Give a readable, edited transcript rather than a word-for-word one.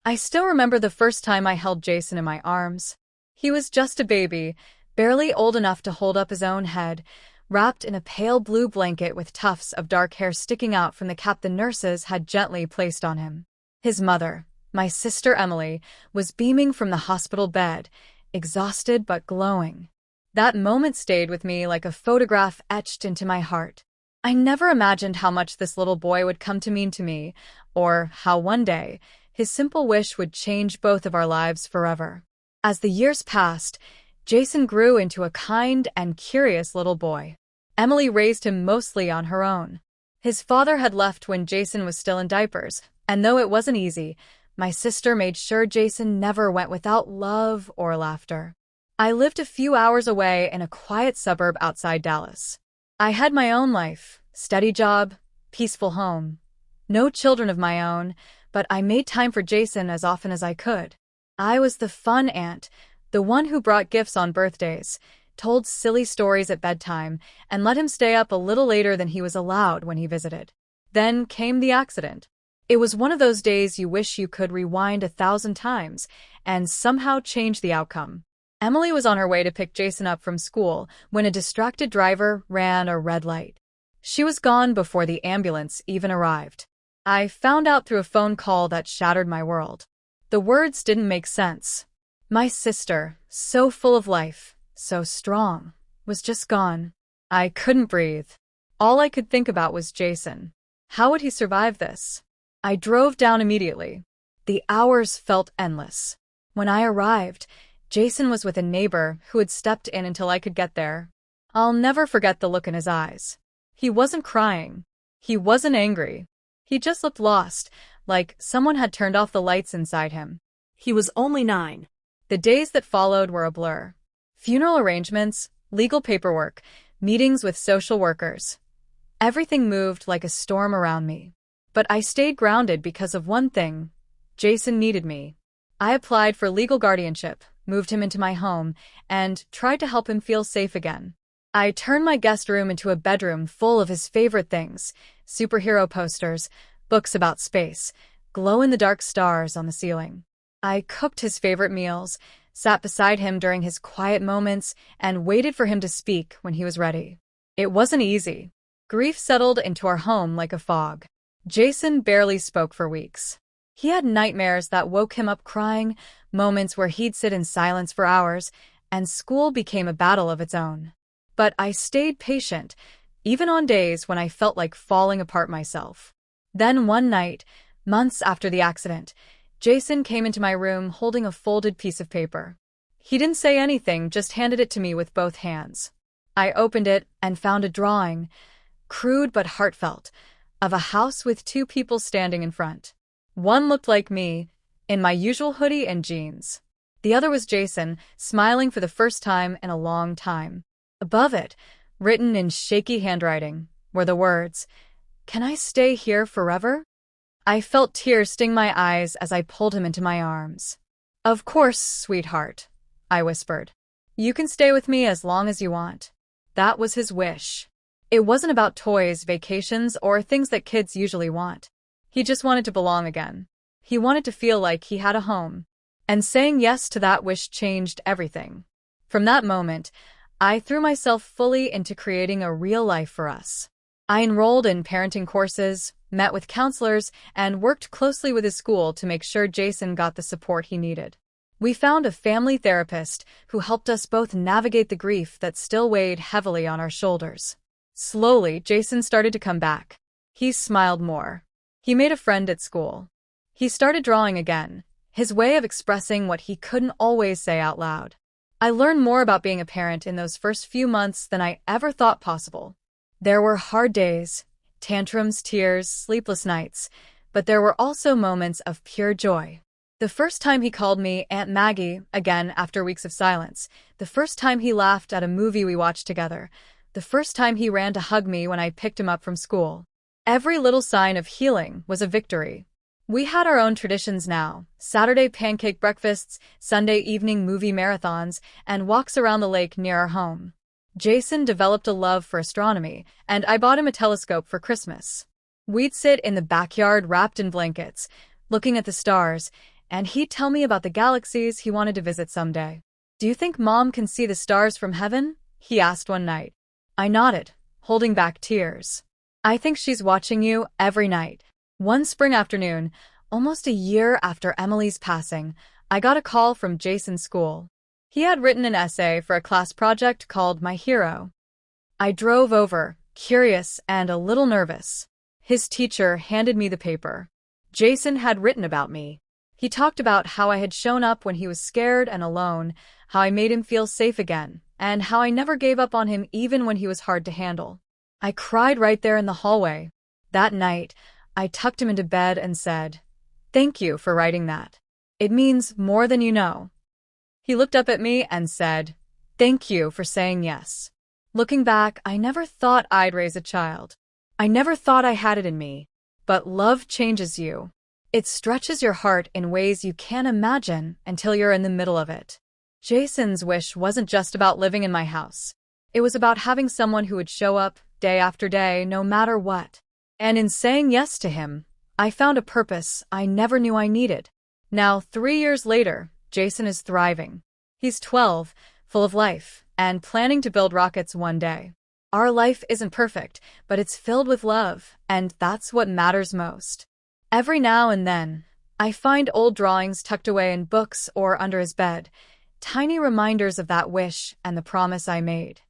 I still remember the first time I held Jason in my arms. He was just a baby, barely old enough to hold up his own head, wrapped in a pale blue blanket with tufts of dark hair sticking out from the cap the nurses had gently placed on him. His mother, my sister Emily, was beaming from the hospital bed, exhausted but glowing. That moment stayed with me like a photograph etched into my heart. I never imagined how much this little boy would come to mean to me, or how one day, his simple wish would change both of our lives forever. As the years passed, Jason grew into a kind and curious little boy. Emily raised him mostly on her own. His father had left when Jason was still in diapers, and though it wasn't easy, my sister made sure Jason never went without love or laughter. I lived a few hours away in a quiet suburb outside Dallas. I had my own life, steady job, peaceful home. No children of my own, but I made time for Jason as often as I could. I was the fun aunt, the one who brought gifts on birthdays, told silly stories at bedtime, and let him stay up a little later than he was allowed when he visited. Then came the accident. It was one of those days you wish you could rewind 1,000 times and somehow change the outcome. Emily was on her way to pick Jason up from school when a distracted driver ran a red light. She was gone before the ambulance even arrived. I found out through a phone call that shattered my world. The words didn't make sense. My sister, so full of life, so strong, was just gone. I couldn't breathe. All I could think about was Jason. How would he survive this? I drove down immediately. The hours felt endless. When I arrived, Jason was with a neighbor who had stepped in until I could get there. I'll never forget the look in his eyes. He wasn't crying. He wasn't angry. He just looked lost, like someone had turned off the lights inside him. He was only 9. The days that followed were a blur. Funeral arrangements, legal paperwork, meetings with social workers. Everything moved like a storm around me. But I stayed grounded because of one thing. Jason needed me. I applied for legal guardianship, moved him into my home, and tried to help him feel safe again. I turned my guest room into a bedroom full of his favorite things: superhero posters, books about space, glow-in-the-dark stars on the ceiling. I cooked his favorite meals, sat beside him during his quiet moments, and waited for him to speak when he was ready. It wasn't easy. Grief settled into our home like a fog. Jason barely spoke for weeks. He had nightmares that woke him up crying, moments where he'd sit in silence for hours, and school became a battle of its own. But I stayed patient, even on days when I felt like falling apart myself. Then one night, months after the accident, Jason came into my room holding a folded piece of paper. He didn't say anything, just handed it to me with both hands. I opened it and found a drawing, crude but heartfelt, of a house with 2 people standing in front. One looked like me, in my usual hoodie and jeans. The other was Jason, smiling for the first time in a long time. Above it, written in shaky handwriting, were the words, "Can I stay here forever?" I felt tears sting my eyes as I pulled him into my arms. "Of course, sweetheart," I whispered. "You can stay with me as long as you want." That was his wish. It wasn't about toys, vacations, or things that kids usually want. He just wanted to belong again. He wanted to feel like he had a home. And saying yes to that wish changed everything. From that moment, I threw myself fully into creating a real life for us. I enrolled in parenting courses, met with counselors, and worked closely with his school to make sure Jason got the support he needed. We found a family therapist who helped us both navigate the grief that still weighed heavily on our shoulders. Slowly, Jason started to come back. He smiled more. He made a friend at school. He started drawing again, his way of expressing what he couldn't always say out loud. I learned more about being a parent in those first few months than I ever thought possible. There were hard days, tantrums, tears, sleepless nights, but there were also moments of pure joy. The first time he called me Aunt Maggie again after weeks of silence, the first time he laughed at a movie we watched together, the first time he ran to hug me when I picked him up from school. Every little sign of healing was a victory. We had our own traditions now: Saturday pancake breakfasts, Sunday evening movie marathons, and walks around the lake near our home. Jason developed a love for astronomy, and I bought him a telescope for Christmas. We'd sit in the backyard wrapped in blankets, looking at the stars, and he'd tell me about the galaxies he wanted to visit someday. "Do you think Mom can see the stars from heaven?" he asked one night. I nodded, holding back tears. "I think she's watching you every night." One spring afternoon, almost a year after Emily's passing, I got a call from Jason's school. He had written an essay for a class project called My Hero. I drove over, curious and a little nervous. His teacher handed me the paper. Jason had written about me. He talked about how I had shown up when he was scared and alone, how I made him feel safe again, and how I never gave up on him even when he was hard to handle. I cried right there in the hallway. That night, I tucked him into bed and said, "Thank you for writing that. It means more than you know." He looked up at me and said, "Thank you for saying yes." Looking back, I never thought I'd raise a child. I never thought I had it in me. But love changes you. It stretches your heart in ways you can't imagine until you're in the middle of it. Jason's wish wasn't just about living in my house. It was about having someone who would show up day after day, no matter what. And in saying yes to him, I found a purpose I never knew I needed. Now, 3 years later, Jason is thriving. He's 12, full of life, and planning to build rockets one day. Our life isn't perfect, but it's filled with love, and that's what matters most. Every now and then, I find old drawings tucked away in books or under his bed, tiny reminders of that wish and the promise I made.